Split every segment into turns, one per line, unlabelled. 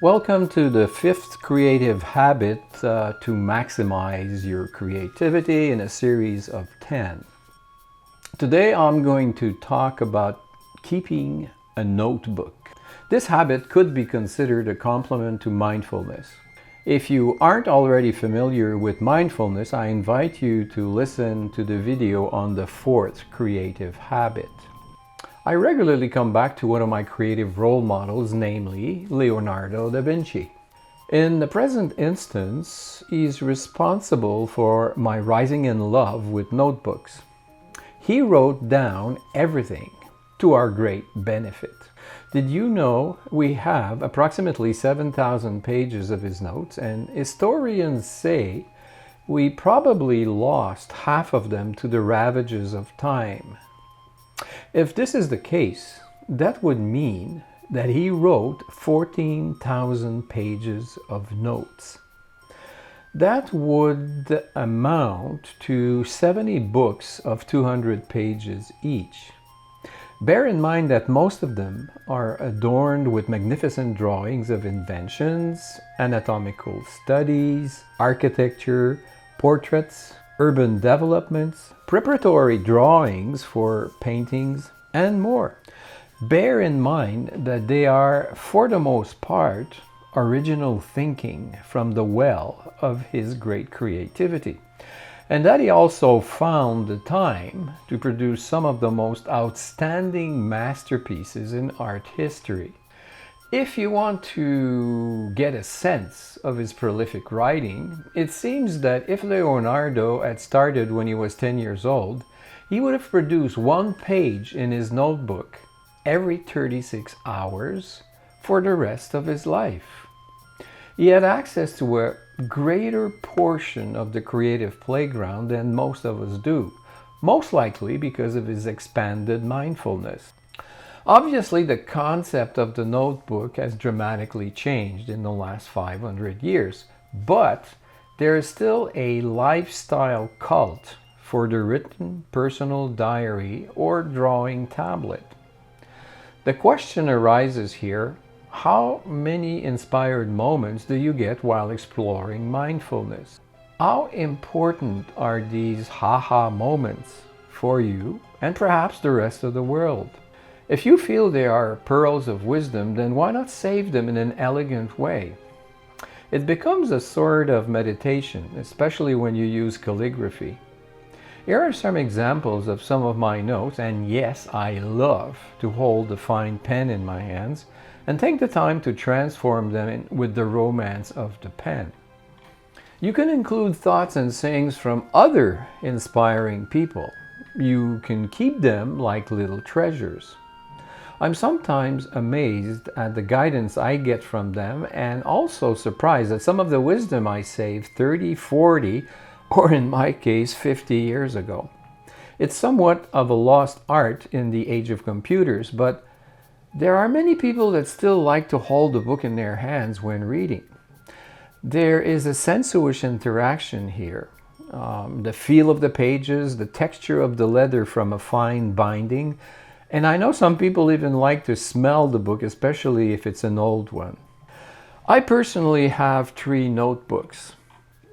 Welcome to the fifth creative habit to maximize your creativity in a series of 10. Today I'm going to talk about keeping a notebook. This habit could be considered a complement to mindfulness. If you aren't already familiar with mindfulness, I invite you to listen to the video on the fourth creative habit. I regularly come back to one of my creative role models, namely Leonardo da Vinci. In the present instance, he's responsible for my rising in love with notebooks. He wrote down everything to our great benefit. Did you know we have approximately 7,000 pages of his notes, and historians say we probably lost half of them to the ravages of time. If this is the case, that would mean that he wrote 14,000 pages of notes. That would amount to 70 books of 200 pages each. Bear in mind that most of them are adorned with magnificent drawings of inventions, anatomical studies, architecture, portraits, urban developments, preparatory drawings for paintings, and more. Bear in mind that they are, for the most part, original thinking from the well of his great creativity, and that he also found the time to produce some of the most outstanding masterpieces in art history. If you want to get a sense of his prolific writing, it seems that if Leonardo had started when he was 10 years old, he would have produced one page in his notebook every 36 hours for the rest of his life. He had access to a greater portion of the creative playground than most of us do, most likely because of his expanded mindfulness. Obviously, the concept of the notebook has dramatically changed in the last 500 years, but there is still a lifestyle cult for the written personal diary or drawing tablet. The question arises here, how many inspired moments do you get while exploring mindfulness? How important are these haha moments for you and perhaps the rest of the world? If you feel they are pearls of wisdom, then why not save them in an elegant way? It becomes a sort of meditation, especially when you use calligraphy. Here are some examples of some of my notes, and yes, I love to hold the fine pen in my hands and take the time to transform them with the romance of the pen. You can include thoughts and sayings from other inspiring people. You can keep them like little treasures. I'm sometimes amazed at the guidance I get from them and also surprised at some of the wisdom I saved 30, 40, or in my case 50 years ago. It's somewhat of a lost art in the age of computers, but there are many people that still like to hold a book in their hands when reading. There is a sensuous interaction here. The feel of the pages, the texture of the leather from a fine binding, and I know some people even like to smell the book, especially if it's an old one. I personally have 3 notebooks.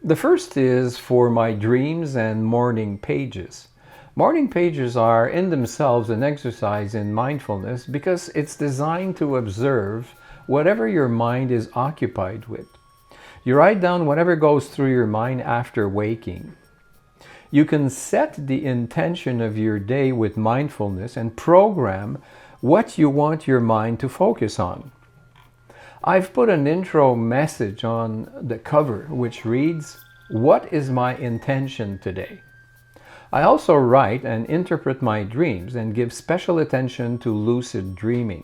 The first is for my dreams and morning pages. Morning pages are in themselves an exercise in mindfulness because it's designed to observe whatever your mind is occupied with. You write down whatever goes through your mind after waking. You can set the intention of your day with mindfulness and program what you want your mind to focus on. I've put an intro message on the cover which reads, "What is my intention today?" I also write and interpret my dreams and give special attention to lucid dreaming.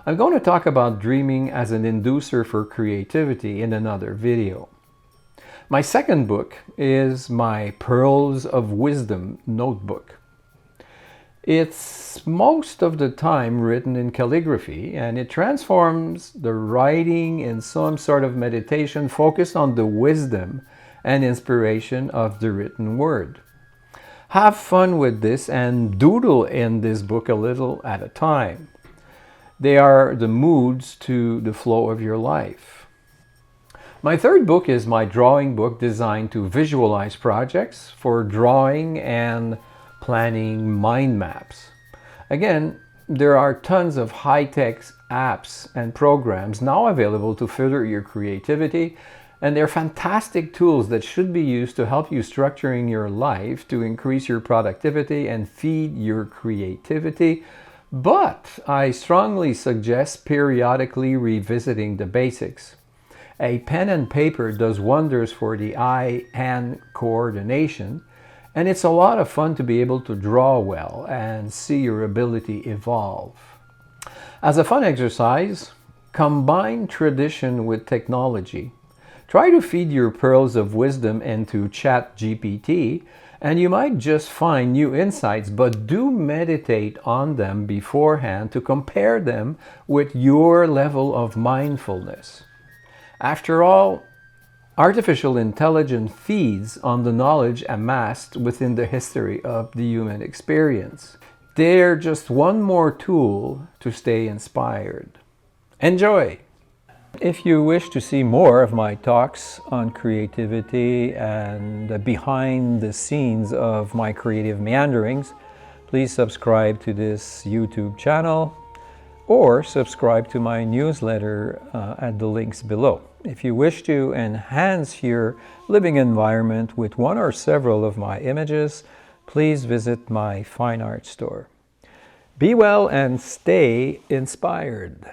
I'm going to talk about dreaming as an inducer for creativity in another video. My second book is my Pearls of Wisdom notebook. It's most of the time written in calligraphy, and it transforms the writing in some sort of meditation focused on the wisdom and inspiration of the written word. Have fun with this and doodle in this book a little at a time. They are the moods to the flow of your life. My third book is my drawing book designed to visualize projects for drawing and planning mind maps. Again, there are tons of high-tech apps and programs now available to further your creativity, and they're fantastic tools that should be used to help you structuring your life to increase your productivity and feed your creativity. But I strongly suggest periodically revisiting the basics. A pen and paper does wonders for the eye-hand coordination, and it's a lot of fun to be able to draw well and see your ability evolve. As a fun exercise, combine tradition with technology. Try to feed your pearls of wisdom into ChatGPT, and you might just find new insights, but do meditate on them beforehand to compare them with your level of mindfulness. After all, artificial intelligence feeds on the knowledge amassed within the history of the human experience. They're just one more tool to stay inspired. Enjoy! If you wish to see more of my talks on creativity and the behind the scenes of my creative meanderings, please subscribe to this YouTube channel or subscribe to my newsletter at the links below. If you wish to enhance your living environment with one or several of my images, please visit my fine art store. Be well and stay inspired.